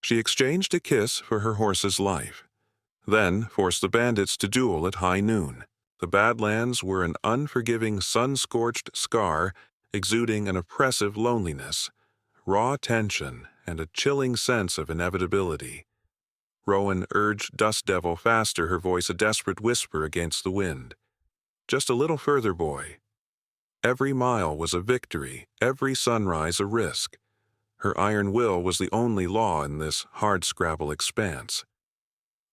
She exchanged a kiss for her horse's life, then forced the bandits to duel at high noon. The Badlands were an unforgiving, sun-scorched scar, exuding an oppressive loneliness, raw tension, and a chilling sense of inevitability. Rowan urged Dust Devil faster, her voice a desperate whisper against the wind. Just a little further, boy. Every mile was a victory, every sunrise a risk. Her iron will was the only law in this hardscrabble expanse.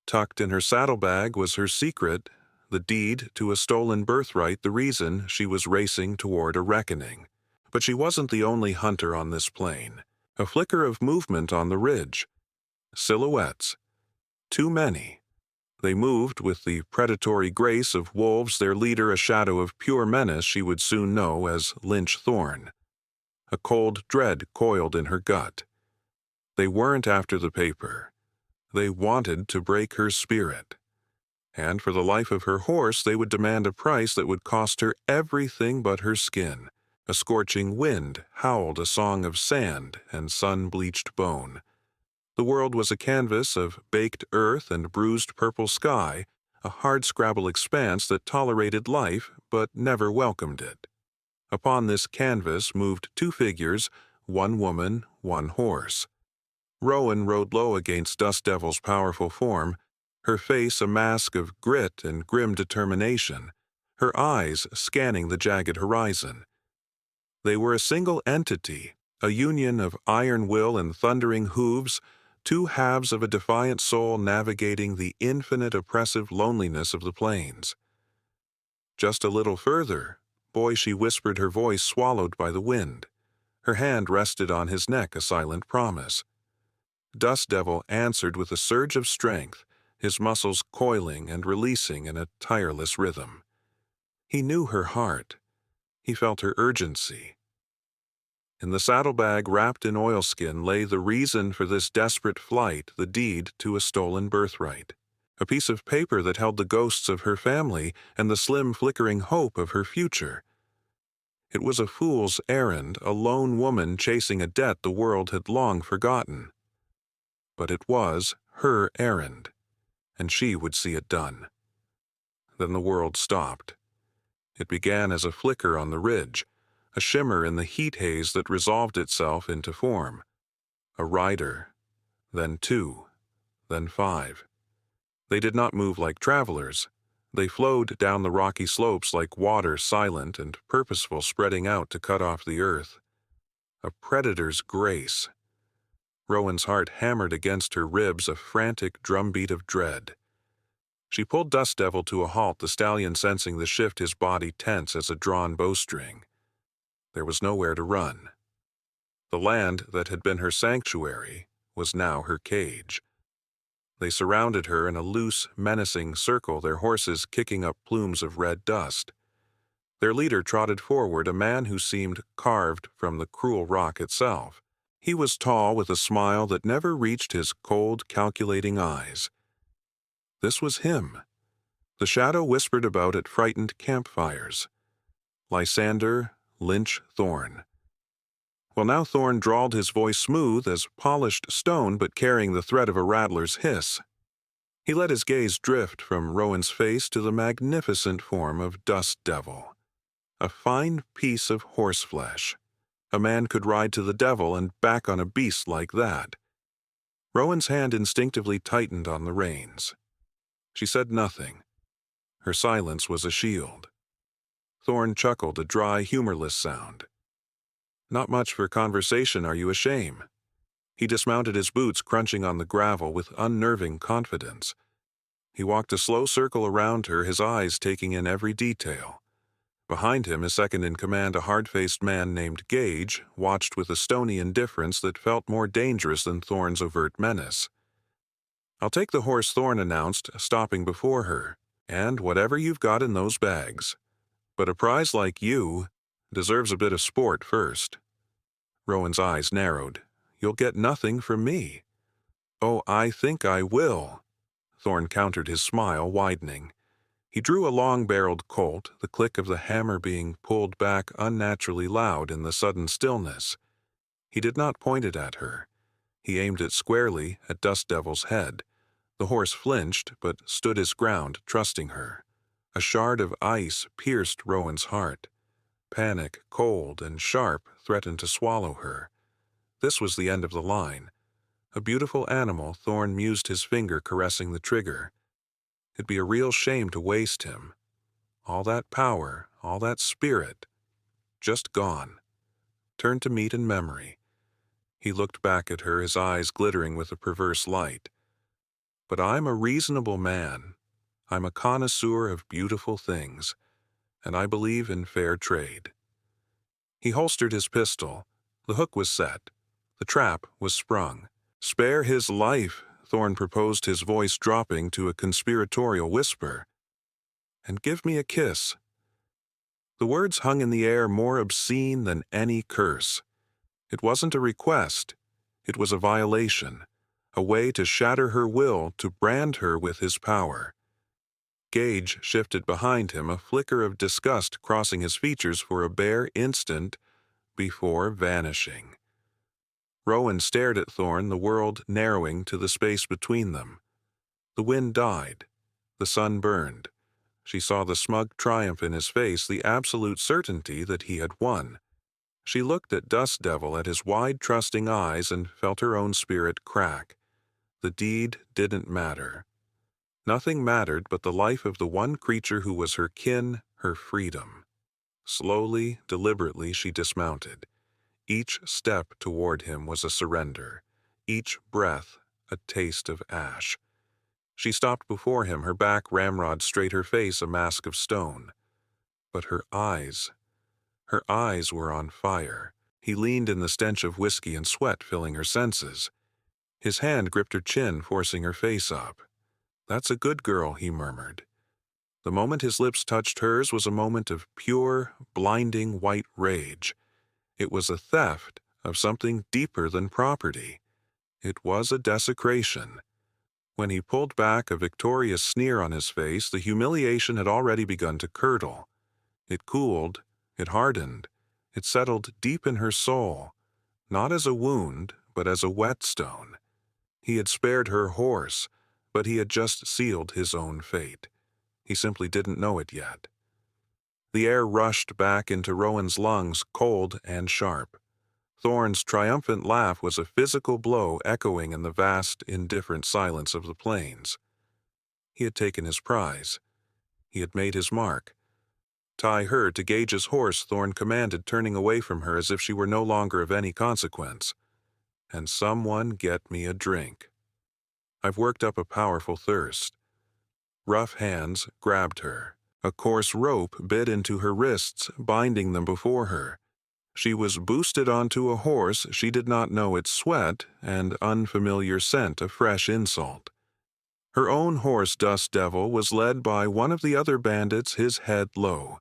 Tucked in her saddlebag was her secret, the deed to a stolen birthright, the reason she was racing toward a reckoning. But she wasn't the only hunter on this plain. A flicker of movement on the ridge. Silhouettes. Too many. They moved with the predatory grace of wolves, their leader a shadow of pure menace she would soon know as Lynch Thorne. A cold dread coiled in her gut. They weren't after the paper. They wanted to break her spirit. And for the life of her horse, they would demand a price that would cost her everything but her skin. A scorching wind howled a song of sand and sun-bleached bone. The world was a canvas of baked earth and bruised purple sky, a hardscrabble expanse that tolerated life but never welcomed it. Upon this canvas moved two figures, one woman, one horse. Rowan rode low against Dust Devil's powerful form, her face a mask of grit and grim determination, her eyes scanning the jagged horizon. They were a single entity, a union of iron will and thundering hooves, two halves of a defiant soul navigating the infinite oppressive loneliness of the plains. Just a little further, boy, she whispered, her voice swallowed by the wind. Her hand rested on his neck, a silent promise. Dust Devil answered with a surge of strength, his muscles coiling and releasing in a tireless rhythm. He knew her heart. He felt her urgency. In the saddlebag wrapped in oilskin lay the reason for this desperate flight, the deed to a stolen birthright. A piece of paper that held the ghosts of her family and the slim flickering hope of her future. It was a fool's errand, a lone woman chasing a debt the world had long forgotten. But it was her errand, and she would see it done. Then the world stopped. It began as a flicker on the ridge, a shimmer in the heat haze that resolved itself into form. A rider, then two, then five. They did not move like travelers. They flowed down the rocky slopes like water, silent and purposeful, spreading out to cut off the earth. A predator's grace. Rowan's heart hammered against her ribs, a frantic drumbeat of dread. She pulled Dust Devil to a halt, the stallion sensing the shift, his body tense as a drawn bowstring. There was nowhere to run. The land that had been her sanctuary was now her cage. They surrounded her in a loose, menacing circle, their horses kicking up plumes of red dust. Their leader trotted forward, a man who seemed carved from the cruel rock itself. He was tall, with a smile that never reached his cold, calculating eyes. This was him. The shadow whispered about at frightened campfires. Lysander Lynch Thorne. Well, now Thorne drawled, his voice smooth as polished stone but carrying the threat of a rattler's hiss. He let his gaze drift from Rowan's face to the magnificent form of Dust Devil. A fine piece of horseflesh. A man could ride to the devil and back on a beast like that. Rowan's hand instinctively tightened on the reins. She said nothing. Her silence was a shield. Thorne chuckled, a dry, humorless sound. Not much for conversation, are you ashamed? He dismounted, his boots crunching on the gravel with unnerving confidence. He walked a slow circle around her, his eyes taking in every detail. Behind him, his second-in-command, a hard-faced man named Gage, watched with a stony indifference that felt more dangerous than Thorne's overt menace. "I'll take the horse," Thorne announced, stopping before her, "and whatever you've got in those bags. But a prize like you deserves a bit of sport first." Rowan's eyes narrowed. "You'll get nothing from me." "Oh, I think I will," Thorne countered, his smile widening. He drew a long-barreled Colt, the click of the hammer being pulled back unnaturally loud in the sudden stillness. He did not point it at her. He aimed it squarely at Dust Devil's head. The horse flinched, but stood his ground, trusting her. A shard of ice pierced Rowan's heart. Panic, cold and sharp, threatened to swallow her. This was the end of the line. A beautiful animal, Thorn mused, his finger caressing the trigger. It'd be a real shame to waste him. All that power, all that spirit, just gone. Turned to meat and memory. He looked back at her, his eyes glittering with a perverse light. But I'm a reasonable man. I'm a connoisseur of beautiful things, and I believe in fair trade. He holstered his pistol. The hook was set. The trap was sprung. Spare his life, Thorn proposed, his voice dropping to a conspiratorial whisper. And give me a kiss. The words hung in the air, more obscene than any curse. It wasn't a request. It was a violation, a way to shatter her will, to brand her with his power. Gage shifted behind him, a flicker of disgust crossing his features for a bare instant before vanishing. Rowan stared at Thorn, the world narrowing to the space between them. The wind died. The sun burned. She saw the smug triumph in his face, the absolute certainty that he had won. She looked at Dust Devil, at his wide, trusting eyes, and felt her own spirit crack. The deed didn't matter. Nothing mattered but the life of the one creature who was her kin, her freedom. Slowly, deliberately, she dismounted. Each step toward him was a surrender. Each breath a taste of ash. She stopped before him, her back ramrod straight, her face a mask of stone. But her eyes were on fire. He leaned in, the stench of whiskey and sweat filling her senses. His hand gripped her chin, forcing her face up. "That's a good girl," he murmured. The moment his lips touched hers was a moment of pure, blinding white rage. It was a theft of something deeper than property. It was a desecration. When he pulled back, a victorious sneer on his face, the humiliation had already begun to curdle. It cooled, it hardened, it settled deep in her soul, not as a wound, but as a whetstone. He had spared her horse, but he had just sealed his own fate. He simply didn't know it yet. The air rushed back into Rowan's lungs, cold and sharp. Thorn's triumphant laugh was a physical blow echoing in the vast, indifferent silence of the plains. He had taken his prize. He had made his mark. "Tie her to Gage's horse," Thorn commanded, turning away from her as if she were no longer of any consequence. "And someone get me a drink. I've worked up a powerful thirst." Rough hands grabbed her. A coarse rope bit into her wrists, binding them before her. She was boosted onto a horse she did not know its sweat and unfamiliar scent a fresh insult. Her own horse, Dust Devil, was led by one of the other bandits, his head low.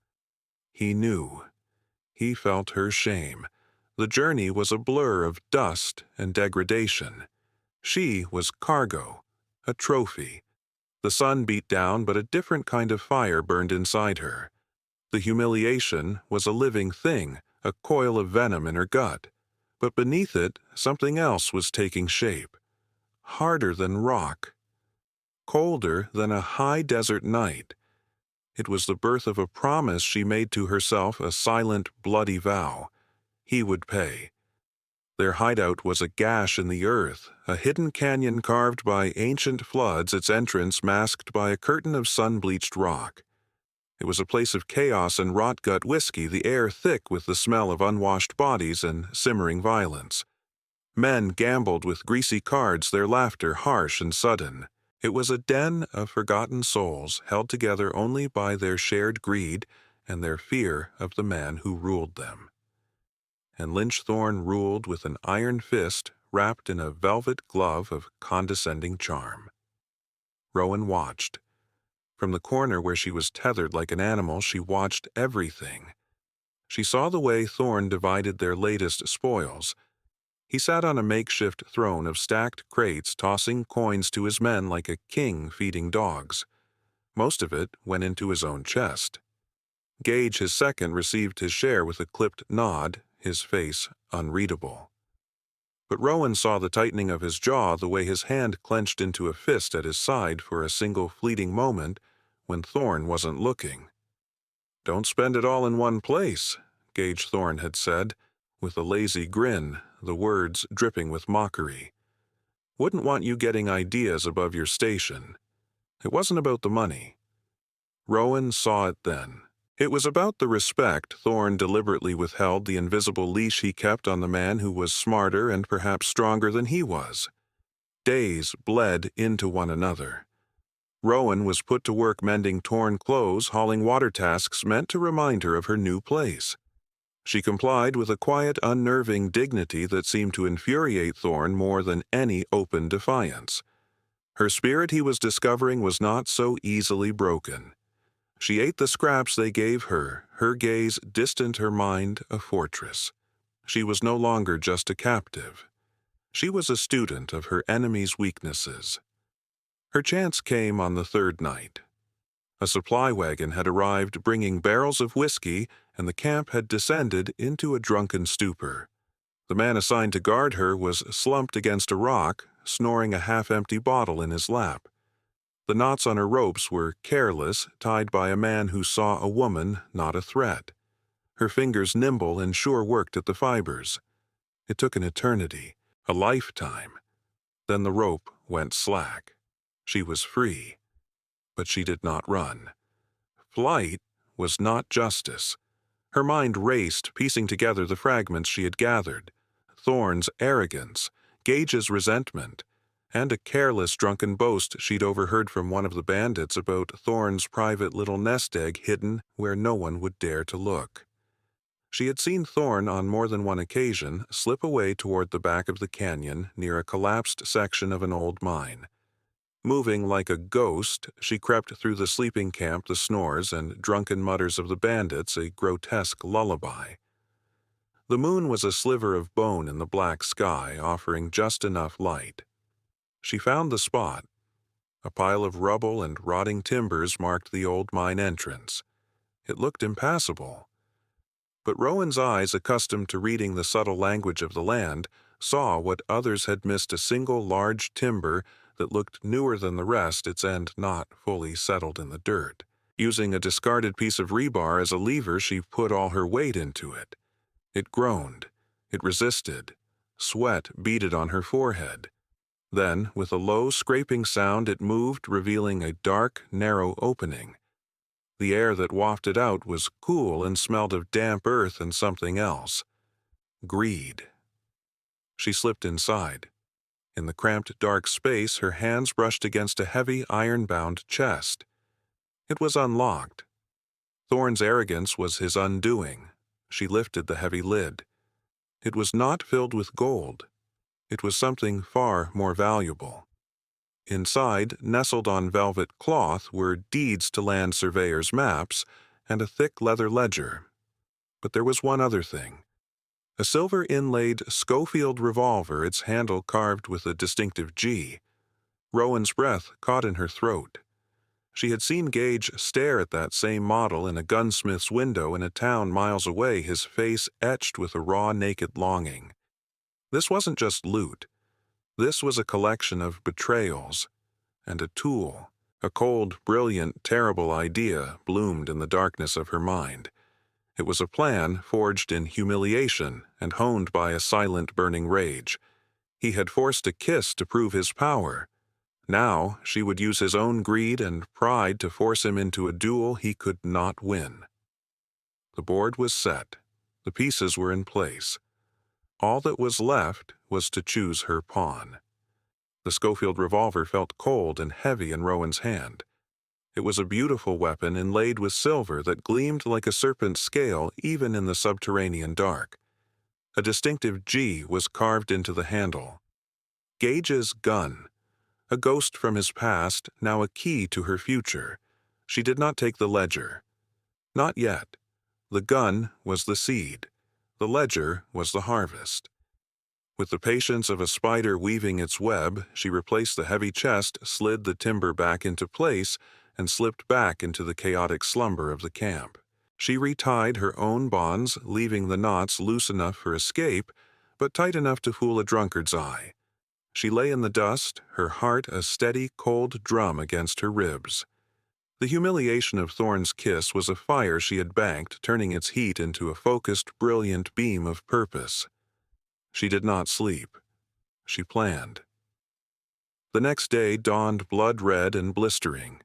He knew. He felt her shame. The journey was a blur of dust and degradation. She was cargo, a trophy. The sun beat down, but a different kind of fire burned inside her. The humiliation was a living thing, a coil of venom in her gut. But beneath it, something else was taking shape. Harder than rock. Colder than a high desert night. It was the birth of a promise she made to herself, a silent, bloody vow. He would pay. Their hideout was a gash in the earth, a hidden canyon carved by ancient floods, its entrance masked by a curtain of sun-bleached rock. It was a place of chaos and rot-gut whiskey, the air thick with the smell of unwashed bodies and simmering violence. Men gambled with greasy cards, their laughter harsh and sudden. It was a den of forgotten souls, held together only by their shared greed and their fear of the man who ruled them. And Lynch Thorn ruled with an iron fist wrapped in a velvet glove of condescending charm. Rowan watched. From the corner where she was tethered like an animal, she watched everything. She saw the way Thorn divided their latest spoils. He sat on a makeshift throne of stacked crates, tossing coins to his men like a king feeding dogs. Most of it went into his own chest. Gage, his second, received his share with a clipped nod, his face unreadable. But Rowan saw the tightening of his jaw, the way his hand clenched into a fist at his side for a single fleeting moment when Thorn wasn't looking. "Don't spend it all in one place," Gage Thorn had said, with a lazy grin, the words dripping with mockery. "Wouldn't want you getting ideas above your station." It wasn't about the money. Rowan saw it then. It was about the respect Thorn deliberately withheld, the invisible leash he kept on the man who was smarter and perhaps stronger than he was. Days bled into one another. Rowan was put to work mending torn clothes, hauling water tasks meant to remind her of her new place. She complied with a quiet, unnerving dignity that seemed to infuriate Thorn more than any open defiance. Her spirit, he was discovering, was not so easily broken. She ate the scraps they gave her, her gaze distant, her mind a fortress. She was no longer just a captive. She was a student of her enemy's weaknesses. Her chance came on the third night. A supply wagon had arrived bringing barrels of whiskey, and the camp had descended into a drunken stupor. The man assigned to guard her was slumped against a rock, snoring a half-empty bottle in his lap. The knots on her ropes were careless, tied by a man who saw a woman, not a threat. Her fingers nimble and sure-worked at the fibers. It took an eternity, a lifetime. Then the rope went slack. She was free, but she did not run. Flight was not justice. Her mind raced, piecing together the fragments she had gathered. Thorn's arrogance, Gage's resentment, and a careless, drunken boast she'd overheard from one of the bandits about Thorn's private little nest egg hidden where no one would dare to look. She had seen Thorn on more than one occasion slip away toward the back of the canyon near a collapsed section of an old mine. Moving like a ghost, she crept through the sleeping camp, the snores and drunken mutters of the bandits a grotesque lullaby. The moon was a sliver of bone in the black sky, offering just enough light. She found the spot. A pile of rubble and rotting timbers marked the old mine entrance. It looked impassable. But Rowan's eyes, accustomed to reading the subtle language of the land, saw what others had missed: a single large timber that looked newer than the rest, its end not fully settled in the dirt. Using a discarded piece of rebar as a lever, she put all her weight into it. It groaned. It resisted. Sweat beaded on her forehead. Then, with a low, scraping sound, it moved, revealing a dark, narrow opening. The air that wafted out was cool and smelled of damp earth and something else. Greed. She slipped inside. In the cramped, dark space, her hands brushed against a heavy, iron-bound chest. It was unlocked. Thorn's arrogance was his undoing. She lifted the heavy lid. It was not filled with gold. It was something far more valuable. Inside, nestled on velvet cloth, were deeds to land surveyors' maps and a thick leather ledger. But there was one other thing. A silver-inlaid Schofield revolver, its handle carved with a distinctive G. Rowan's breath caught in her throat. She had seen Gage stare at that same model in a gunsmith's window in a town miles away, his face etched with a raw, naked longing. This wasn't just loot. This was a collection of betrayals, and a tool. A cold, brilliant, terrible idea bloomed in the darkness of her mind. It was a plan forged in humiliation and honed by a silent, burning rage. He had forced a kiss to prove his power. Now she would use his own greed and pride to force him into a duel he could not win. The board was set. The pieces were in place. All that was left was to choose her pawn. The Schofield revolver felt cold and heavy in Rowan's hand. It was a beautiful weapon inlaid with silver that gleamed like a serpent's scale even in the subterranean dark. A distinctive G was carved into the handle. Gage's gun. A ghost from his past, now a key to her future. She did not take the ledger. Not yet. The gun was the seed. The ledger was the harvest. With the patience of a spider weaving its web, she replaced the heavy chest, slid the timber back into place, and slipped back into the chaotic slumber of the camp. She retied her own bonds, leaving the knots loose enough for escape, but tight enough to fool a drunkard's eye. She lay in the dust, her heart a steady, cold drum against her ribs. The humiliation of Thorn's kiss was a fire she had banked, turning its heat into a focused, brilliant beam of purpose. She did not sleep. She planned. The next day dawned blood-red and blistering.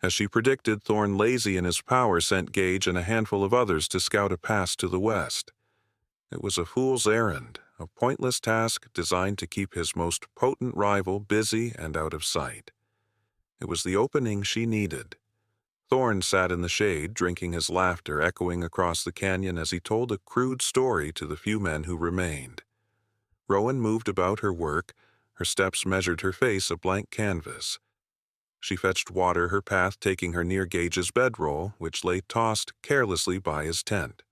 As she predicted, Thorn, lazy in his power, sent Gage and a handful of others to scout a pass to the west. It was a fool's errand, a pointless task designed to keep his most potent rival busy and out of sight. It was the opening she needed. Thorn sat in the shade, drinking his laughter echoing across the canyon as he told a crude story to the few men who remained. Rowan moved about her work, her steps measured her face a blank canvas. She fetched water, her path taking her near Gage's bedroll, which lay tossed carelessly by his tent.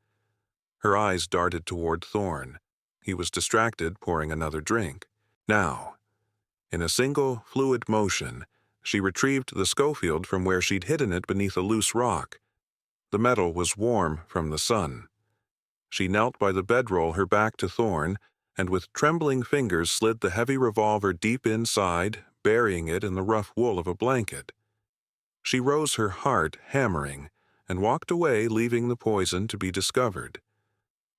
Her eyes darted toward Thorn. He was distracted, pouring another drink. Now, in a single, fluid motion, she retrieved the Schofield from where she'd hidden it beneath a loose rock. The metal was warm from the sun. She knelt by the bedroll, her back to Thorn, and with trembling fingers slid the heavy revolver deep inside, burying it in the rough wool of a blanket. She rose, her heart hammering, and walked away, leaving the poison to be discovered.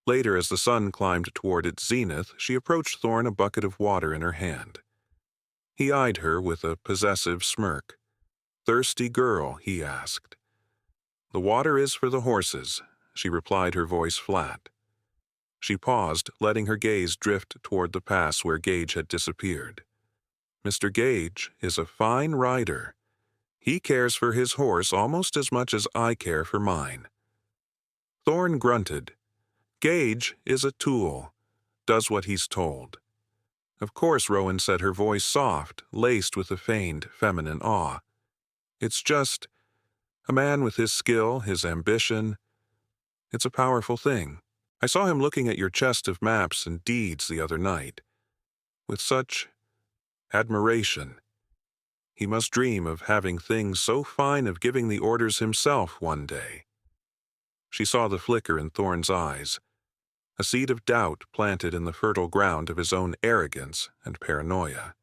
Later, as the sun climbed toward its zenith, she approached Thorn, a bucket of water in her hand. He eyed her with a possessive smirk. "Thirsty girl?" he asked. "The water is for the horses," she replied, her voice flat. She paused, letting her gaze drift toward the pass where Gage had disappeared. "Mr. Gage is a fine rider. He cares for his horse almost as much as I care for mine." Thorn grunted. "Gage is a tool, does what he's told." "Of course," Rowan said, her voice soft, laced with a feigned feminine awe. "It's just a man with his skill, his ambition. It's a powerful thing. I saw him looking at your chest of maps and deeds the other night. With such admiration. He must dream of having things so fine, of giving the orders himself one day." She saw the flicker in Thorn's eyes, a seed of doubt planted in the fertile ground of his own arrogance and paranoia.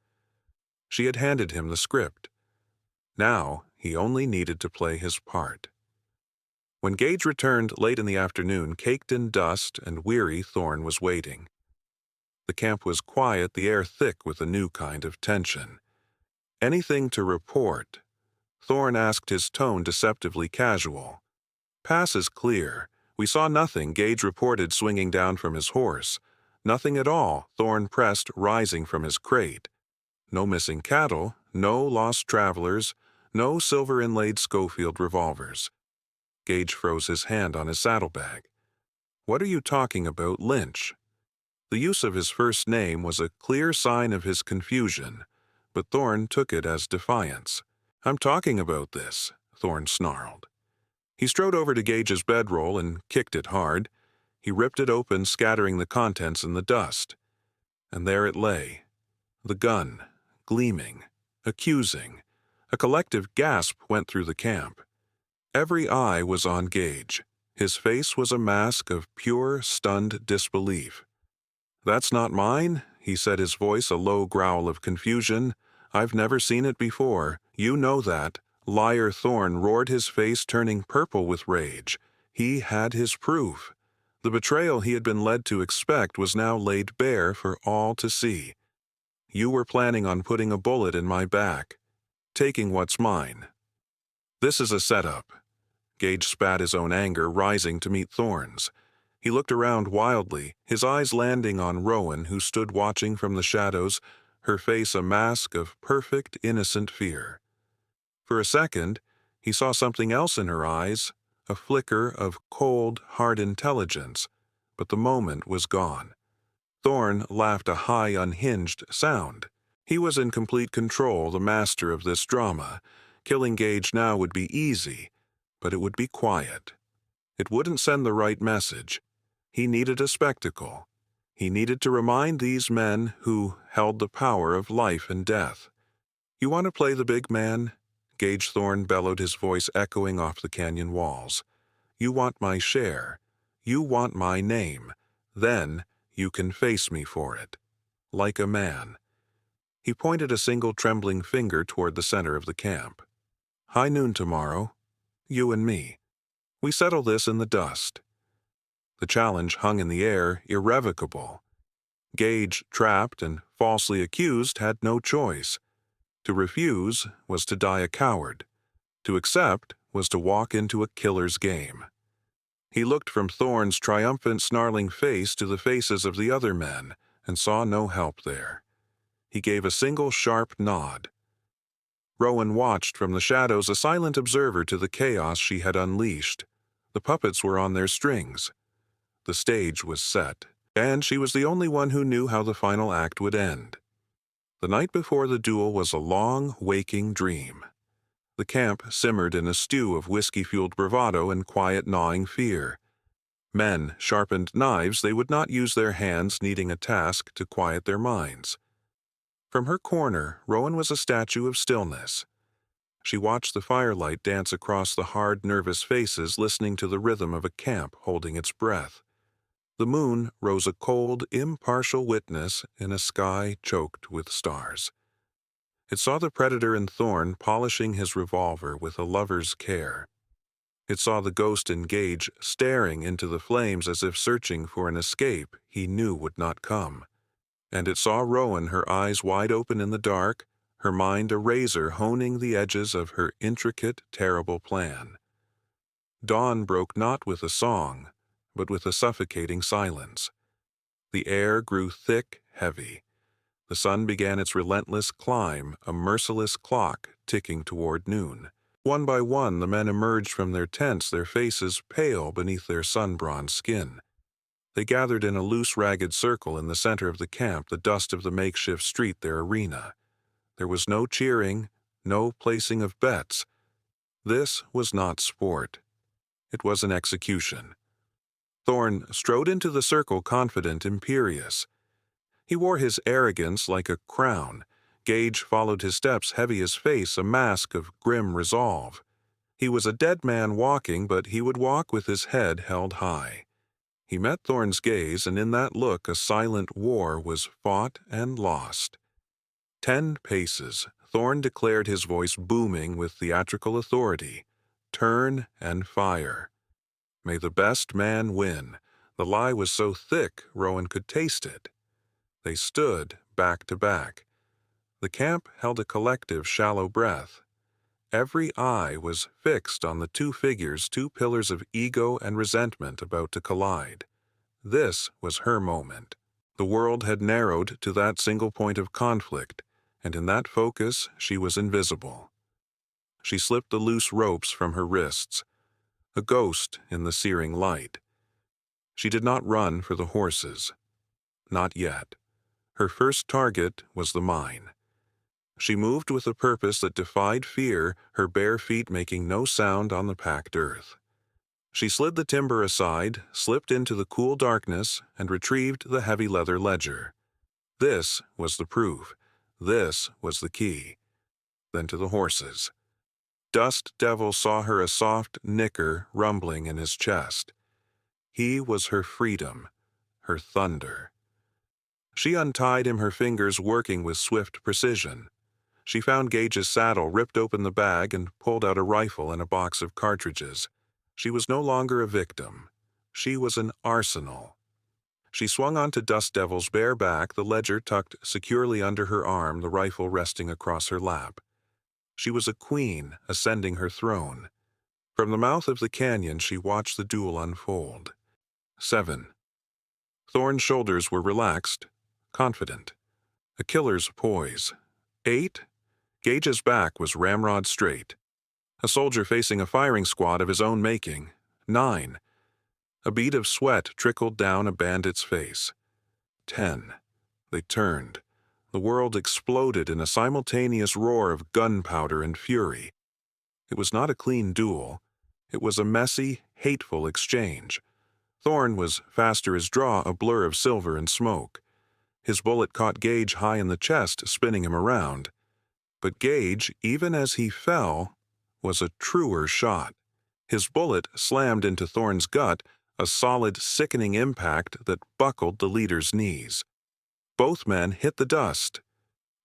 She had handed him the script. Now he only needed to play his part. When Gage returned late in the afternoon, caked in dust and weary, Thorn was waiting. The camp was quiet, the air thick with a new kind of tension. "Anything to report?" Thorn asked, his tone deceptively casual. "Pass is clear. We saw nothing," Gage reported, swinging down from his horse. "Nothing at all," Thorn pressed, rising from his crate. "No missing cattle, no lost travelers, no silver-inlaid Schofield revolvers." Gage froze his hand on his saddlebag. "What are you talking about, Lynch?" The use of his first name was a clear sign of his confusion, but Thorn took it as defiance. "I'm talking about this," Thorn snarled. He strode over to Gage's bedroll and kicked it hard. He ripped it open, scattering the contents in the dust. And there it lay, the gun, gleaming, accusing. A collective gasp went through the camp. Every eye was on Gage. His face was a mask of pure, stunned disbelief. "That's not mine," he said, his voice a low growl of confusion. "I've never seen it before. You know that." Liar, Thorn roared, his face turning purple with rage. He had his proof. The betrayal he had been led to expect was now laid bare for all to see. "You were planning on putting a bullet in my back, taking what's mine. This is a setup." Gage spat his own anger, rising to meet Thorn's. He looked around wildly, his eyes landing on Rowan, who stood watching from the shadows, her face a mask of perfect, innocent fear. For a second, he saw something else in her eyes, a flicker of cold, hard intelligence, but the moment was gone. Thorn laughed, a high, unhinged sound. He was in complete control, the master of this drama. Killing Gage now would be easy, but it would be quiet. It wouldn't send the right message. He needed a spectacle. He needed to remind these men who held the power of life and death. "You want to play the big man?" Gage Thorn bellowed, his voice echoing off the canyon walls. "You want my share. You want my name. Then you can face me for it. Like a man." He pointed a single trembling finger toward the center of the camp. "High noon tomorrow. You and me. We settle this in the dust." The challenge hung in the air, irrevocable. Gage, trapped and falsely accused, had no choice. To refuse was to die a coward. To accept was to walk into a killer's game. He looked from Thorne's triumphant, snarling face to the faces of the other men and saw no help there. He gave a single sharp nod. Rowan watched from the shadows, a silent observer to the chaos she had unleashed. The puppets were on their strings. The stage was set, and she was the only one who knew how the final act would end. The night before the duel was a long, waking dream. The camp simmered in a stew of whiskey-fueled bravado and quiet, gnawing fear. Men sharpened knives they would not use, their hands needing a task to quiet their minds. From her corner, Rowan was a statue of stillness. She watched the firelight dance across the hard, nervous faces, listening to the rhythm of a camp holding its breath. The moon rose a cold, impartial witness in a sky choked with stars. It saw the predator in Thorne polishing his revolver with a lover's care. It saw the ghost in Gage staring into the flames as if searching for an escape he knew would not come. And it saw Rowan, her eyes wide open in the dark, her mind a razor honing the edges of her intricate, terrible plan. Dawn broke not with a song, but with a suffocating silence. The air grew thick, heavy. The sun began its relentless climb, a merciless clock ticking toward noon. One by one, the men emerged from their tents, their faces pale beneath their sun-bronzed skin. They gathered in a loose, ragged circle in the center of the camp, the dust of the makeshift street their arena. There was no cheering, no placing of bets. This was not sport. It was an execution. Thorne strode into the circle, confident, imperious. He wore his arrogance like a crown. Gage followed his steps, heavy as face, a mask of grim resolve. He was a dead man walking, but he would walk with his head held high. He met Thorne's gaze, and in that look a silent war was fought and lost. 10 paces, Thorne declared, his voice booming with theatrical authority. "Turn and fire. May the best man win." The lie was so thick Rowan could taste it. They stood back to back. The camp held a collective, shallow breath. Every eye was fixed on the two figures, two pillars of ego and resentment about to collide. This was her moment. The world had narrowed to that single point of conflict, and in that focus she was invisible. She slipped the loose ropes from her wrists, a ghost in the searing light. She did not run for the horses. Not yet. Her first target was the mine. She moved with a purpose that defied fear, her bare feet making no sound on the packed earth. She slid the timber aside, slipped into the cool darkness, and retrieved the heavy leather ledger. This was the proof. This was the key. Then to the horses. Dust Devil saw her, a soft nicker rumbling in his chest. He was her freedom, her thunder. She untied him, her fingers working with swift precision. She found Gage's saddle, ripped open the bag, and pulled out a rifle and a box of cartridges. She was no longer a victim. She was an arsenal. She swung onto Dust Devil's bare back, the ledger tucked securely under her arm, the rifle resting across her lap. She was a queen ascending her throne. From the mouth of the canyon she watched the duel unfold. 7. Thorne's shoulders were relaxed, confident. A killer's poise. 8. Gage's back was ramrod straight. A soldier facing a firing squad of his own making. 9. A bead of sweat trickled down a bandit's face. 10. They turned. The world exploded in a simultaneous roar of gunpowder and fury. It was not a clean duel. It was a messy, hateful exchange. Thorne was faster as draw, a blur of silver and smoke. His bullet caught Gage high in the chest, spinning him around. But Gage, even as he fell, was a truer shot. His bullet slammed into Thorne's gut, a solid, sickening impact that buckled the leader's knees. Both men hit the dust.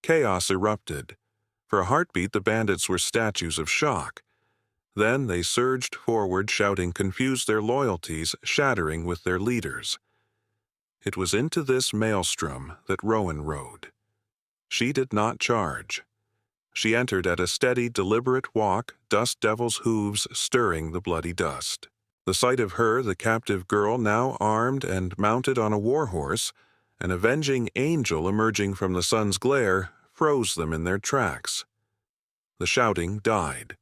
Chaos erupted. For a heartbeat, the bandits were statues of shock. Then they surged forward, shouting confused their loyalties, shattering with their leaders. It was into this maelstrom that Rowan rode. She did not charge. She entered at a steady, deliberate walk, dust devil's hooves stirring the bloody dust. The sight of her, the captive girl, now armed and mounted on a war horse, an avenging angel emerging from the sun's glare, froze them in their tracks. The shouting died.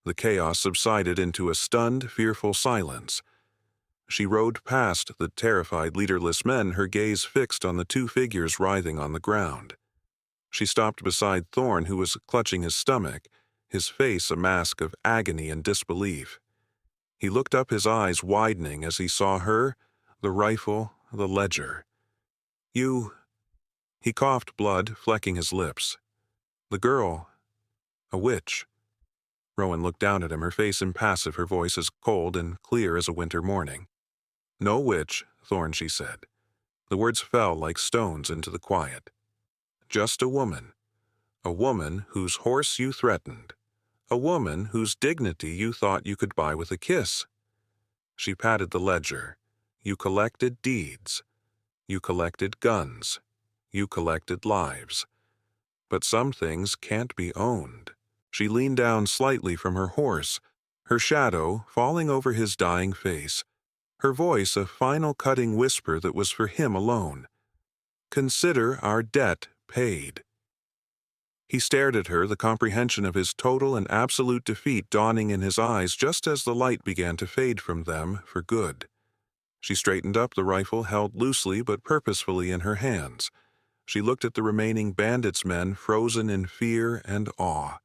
The chaos subsided into a stunned, fearful silence. She rode past the terrified, leaderless men, her gaze fixed on the two figures writhing on the ground. She stopped beside Thorn, who was clutching his stomach, his face a mask of agony and disbelief. He looked up, his eyes widening as he saw her, the rifle, the ledger. "You—" He coughed, blood flecking his lips. "The girl, a witch." Rowan looked down at him, her face impassive, her voice as cold and clear as a winter morning. "No witch, Thorn," she said. The words fell like stones into the quiet. "Just a woman whose horse you threatened, a woman whose dignity you thought you could buy with a kiss." She patted the ledger. "You collected deeds. You collected guns. You collected lives. But some things can't be owned." She leaned down slightly from her horse, her shadow falling over his dying face, her voice a final cutting whisper that was for him alone. "Consider our debt paid." He stared at her, the comprehension of his total and absolute defeat dawning in his eyes just as the light began to fade from them for good. She straightened up, the rifle held loosely but purposefully in her hands. She looked at the remaining bandits' men, frozen in fear and awe.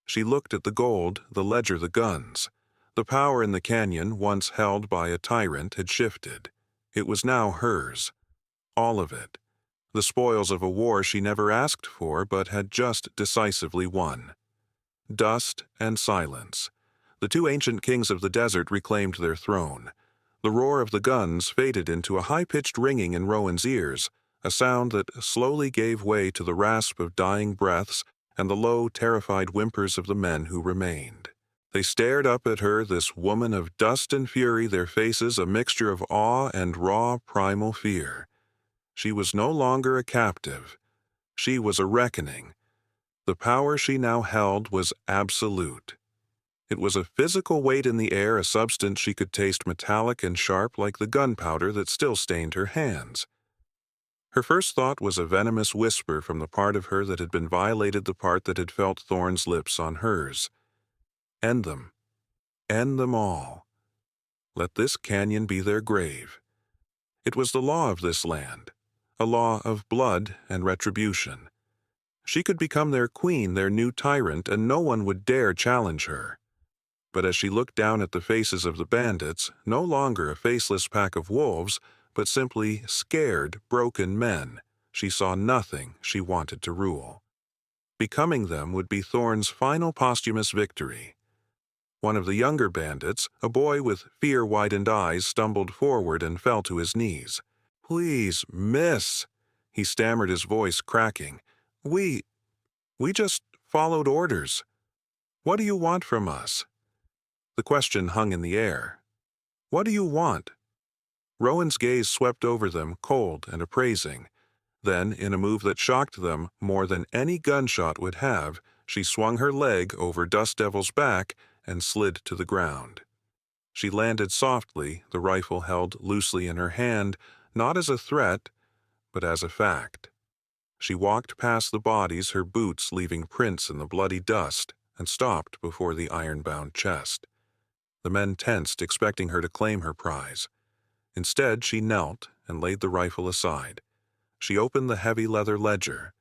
She looked at the gold, the ledger, the guns. The power in the canyon, once held by a tyrant, had shifted. It was now hers. All of it. The spoils of a war she never asked for but had just decisively won. Dust and silence. The two ancient kings of the desert reclaimed their throne. The roar of the guns faded into a high-pitched ringing in Rowan's ears, a sound that slowly gave way to the rasp of dying breaths and the low, terrified whimpers of the men who remained. They stared up at her, this woman of dust and fury, their faces a mixture of awe and raw, primal fear. She was no longer a captive. She was a reckoning. The power she now held was absolute. It was a physical weight in the air, a substance she could taste metallic and sharp like the gunpowder that still stained her hands. Her first thought was a venomous whisper from the part of her that had been violated, the part that had felt Thorn's lips on hers. End them. End them all. Let this canyon be their grave. It was the law of this land, a law of blood and retribution. She could become their queen, their new tyrant, and no one would dare challenge her. But as she looked down at the faces of the bandits, no longer a faceless pack of wolves, but simply scared, broken men, she saw nothing she wanted to rule. Becoming them would be Thorn's final posthumous victory. One of the younger bandits, a boy with fear-widened eyes, stumbled forward and fell to his knees. "Please, miss," he stammered, his voice cracking. We just followed orders. What do you want from us?" The question hung in the air. "What do you want?" Rowan's gaze swept over them, cold and appraising. Then, in a move that shocked them more than any gunshot would have, she swung her leg over Dust Devil's back and slid to the ground. She landed softly, the rifle held loosely in her hand, not as a threat, but as a fact. She walked past the bodies, her boots leaving prints in the bloody dust, and stopped before the iron-bound chest. The men tensed, expecting her to claim her prize. Instead, she knelt and laid the rifle aside. She opened the heavy leather ledger.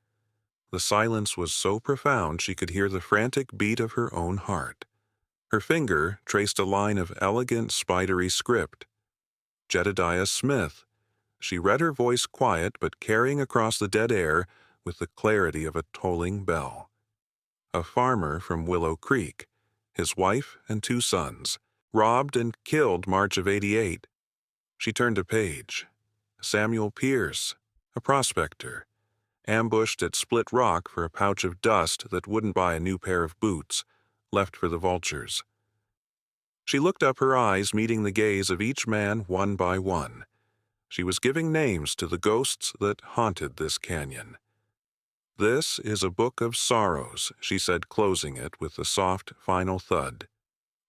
The silence was so profound she could hear the frantic beat of her own heart. Her finger traced a line of elegant, spidery script. Jedediah Smith. She read, her voice quiet but carrying across the dead air with the clarity of a tolling bell. A farmer from Willow Creek, his wife and 2 sons, robbed and killed March of '88, She turned a page. Samuel Pierce, a prospector, ambushed at Split Rock for a pouch of dust that wouldn't buy a new pair of boots, left for the vultures. She looked up, her eyes meeting the gaze of each man one by one. She was giving names to the ghosts that haunted this canyon. "This is a book of sorrows," she said, closing it with a soft, final thud.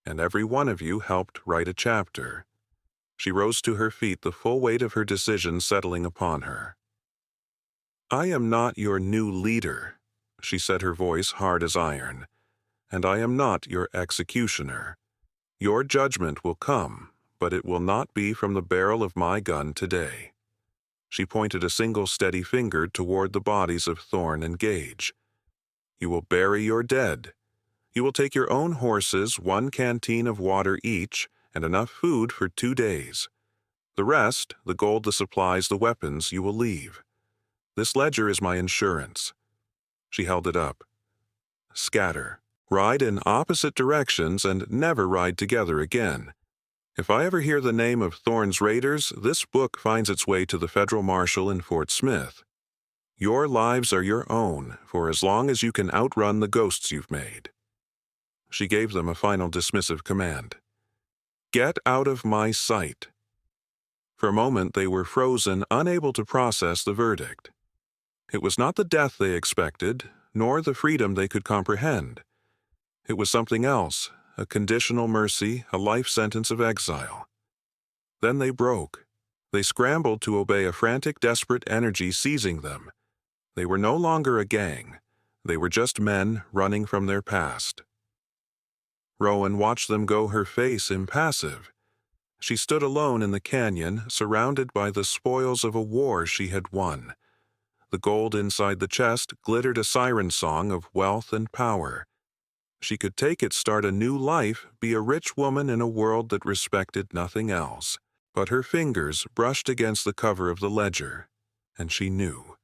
"And every one of you helped write a chapter." She rose to her feet, the full weight of her decision settling upon her. "I am not your new leader," she said, her voice hard as iron, "and I am not your executioner. Your judgment will come, but it will not be from the barrel of my gun today." She pointed a single steady finger toward the bodies of Thorn and Gage. "You will bury your dead. You will take your own horses, 1 canteen of water each, and enough food for 2 days. The rest, the gold, the supplies, the weapons, you will leave. This ledger is my insurance." She held it up. "Scatter. Ride in opposite directions and never ride together again. If I ever hear the name of Thorn's Raiders, this book finds its way to the federal marshal in Fort Smith. Your lives are your own, for as long as you can outrun the ghosts you've made." She gave them a final dismissive command. "Get out of my sight." For a moment they were frozen, unable to process the verdict. It was not the death they expected, nor the freedom they could comprehend. It was something else, a conditional mercy, a life sentence of exile. Then they broke. They scrambled to obey a frantic, desperate energy seizing them. They were no longer a gang. They were just men running from their past. Rowan watched them go, her face impassive. She stood alone in the canyon, surrounded by the spoils of a war she had won. The gold inside the chest glittered, a siren song of wealth and power. She could take it, start a new life, be a rich woman in a world that respected nothing else. But her fingers brushed against the cover of the ledger, and she knew.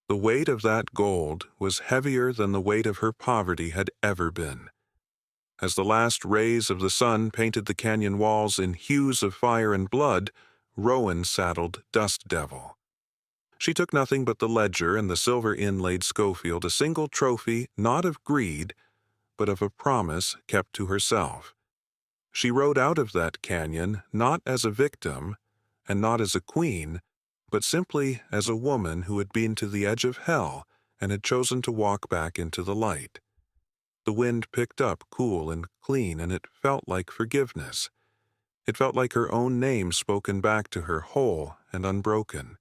The weight of that gold was heavier than the weight of her poverty had ever been. As the last rays of the sun painted the canyon walls in hues of fire and blood, Rowan saddled Dust Devil. She took nothing but the ledger and the silver-inlaid Schofield, a single trophy not of greed, but of a promise kept to herself. She rode out of that canyon not as a victim, and not as a queen, but simply as a woman who had been to the edge of hell and had chosen to walk back into the light. The wind picked up, cool and clean, and it felt like forgiveness. It felt like her own name spoken back to her, whole and unbroken.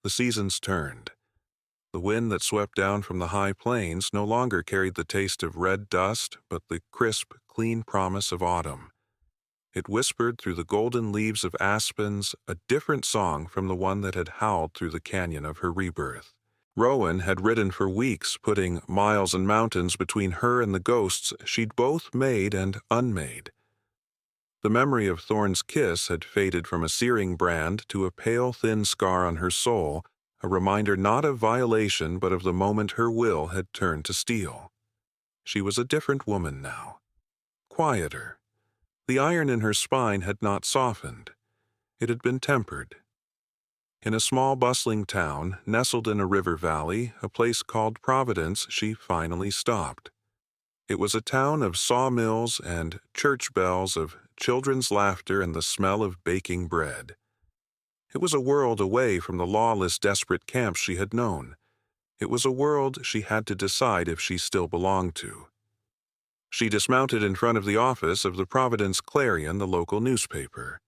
The seasons turned. The wind that swept down from the high plains no longer carried the taste of red dust, but the crisp, clean promise of autumn. It whispered through the golden leaves of aspens, a different song from the one that had howled through the canyon of her rebirth. Rowan had ridden for weeks, putting miles and mountains between her and the ghosts she'd both made and unmade. The memory of Thorn's kiss had faded from a searing brand to a pale, thin scar on her soul, a reminder not of violation but of the moment her will had turned to steel. She was a different woman now. Quieter. The iron in her spine had not softened. It had been tempered. In a small, bustling town, nestled in a river valley, a place called Providence, she finally stopped. It was a town of sawmills and church bells, of children's laughter and the smell of baking bread. It was a world away from the lawless, desperate camps she had known. It was a world she had to decide if she still belonged to. She dismounted in front of the office of the Providence Clarion, the local newspaper.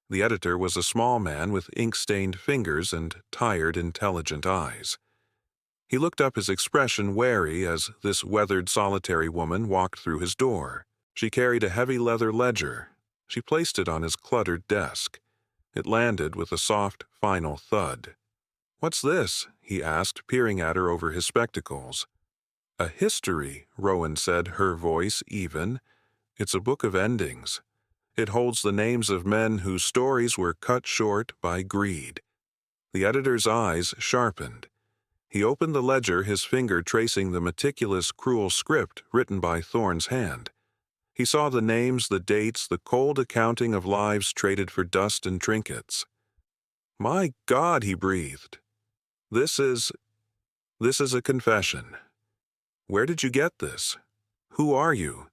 The editor was a small man with ink-stained fingers and tired, intelligent eyes. He looked up, his expression wary, as this weathered, solitary woman walked through his door. She carried a heavy leather ledger. She placed it on his cluttered desk. It landed with a soft, final thud. "What's this?" he asked, peering at her over his spectacles. "A history," Rowan said, her voice even. "It's a book of endings. It holds the names of men whose stories were cut short by greed." The editor's eyes sharpened. He opened the ledger, his finger tracing the meticulous, cruel script written by Thorn's hand. He saw the names, the dates, the cold accounting of lives traded for dust and trinkets. "My God," he breathed. This is a confession. Where did you get this? Who are you?"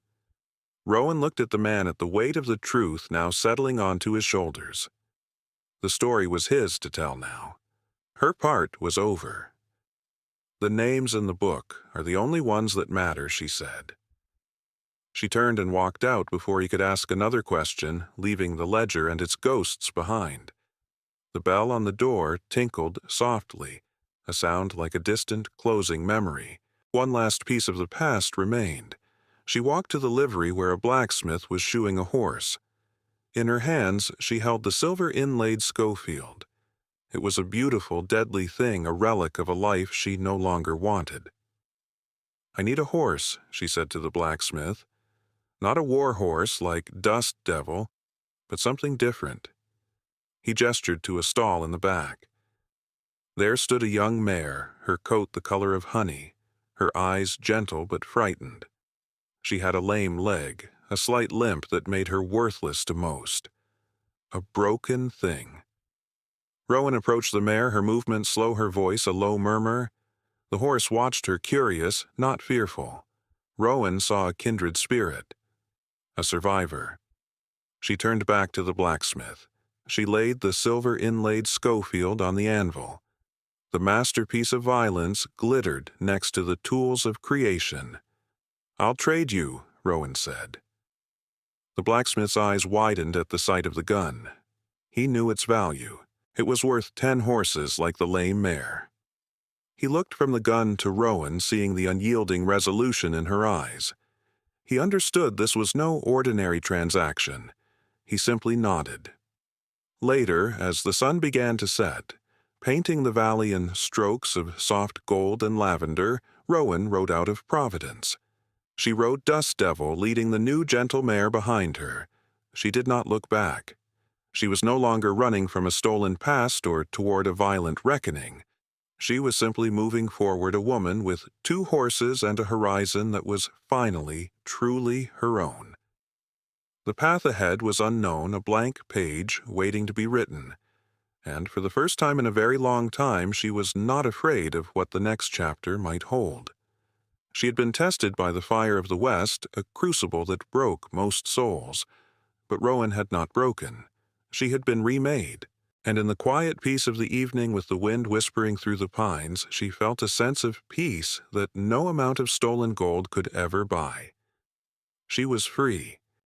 Rowan looked at the man at the weight of the truth now settling onto his shoulders. The story was his to tell now. Her part was over. "The names in the book are the only ones that matter," she said. She turned and walked out before he could ask another question, leaving the ledger and its ghosts behind. The bell on the door tinkled softly, a sound like a distant, closing memory. One last piece of the past remained. She walked to the livery where a blacksmith was shoeing a horse. In her hands she held the silver-inlaid Schofield. It was a beautiful, deadly thing, a relic of a life she no longer wanted. "I need a horse," she said to the blacksmith. "Not a war horse like Dust Devil, but something different." He gestured to a stall in the back. There stood a young mare, her coat the color of honey, her eyes gentle but frightened. She had a lame leg, a slight limp that made her worthless to most. A broken thing. Rowan approached the mare, her movements slow, her voice a low murmur. The horse watched her, curious, not fearful. Rowan saw a kindred spirit. A survivor. She turned back to the blacksmith. She laid the silver-inlaid Schofield on the anvil. The masterpiece of violence glittered next to the tools of creation. "I'll trade you," Rowan said. The blacksmith's eyes widened at the sight of the gun. He knew its value. It was worth 10 horses like the lame mare. He looked from the gun to Rowan, seeing the unyielding resolution in her eyes. He understood this was no ordinary transaction. He simply nodded. Later, as the sun began to set, painting the valley in strokes of soft gold and lavender, Rowan rode out of Providence. She rode Dust Devil, leading the new gentle mare behind her. She did not look back. She was no longer running from a stolen past or toward a violent reckoning. She was simply moving forward, a woman with 2 horses and a horizon that was finally, truly her own. The path ahead was unknown, a blank page waiting to be written. And for the first time in a very long time, she was not afraid of what the next chapter might hold. She had been tested by the fire of the West, a crucible that broke most souls. But Rowan had not broken. She had been remade. And in the quiet peace of the evening, with the wind whispering through the pines, she felt a sense of peace that no amount of stolen gold could ever buy. She was free.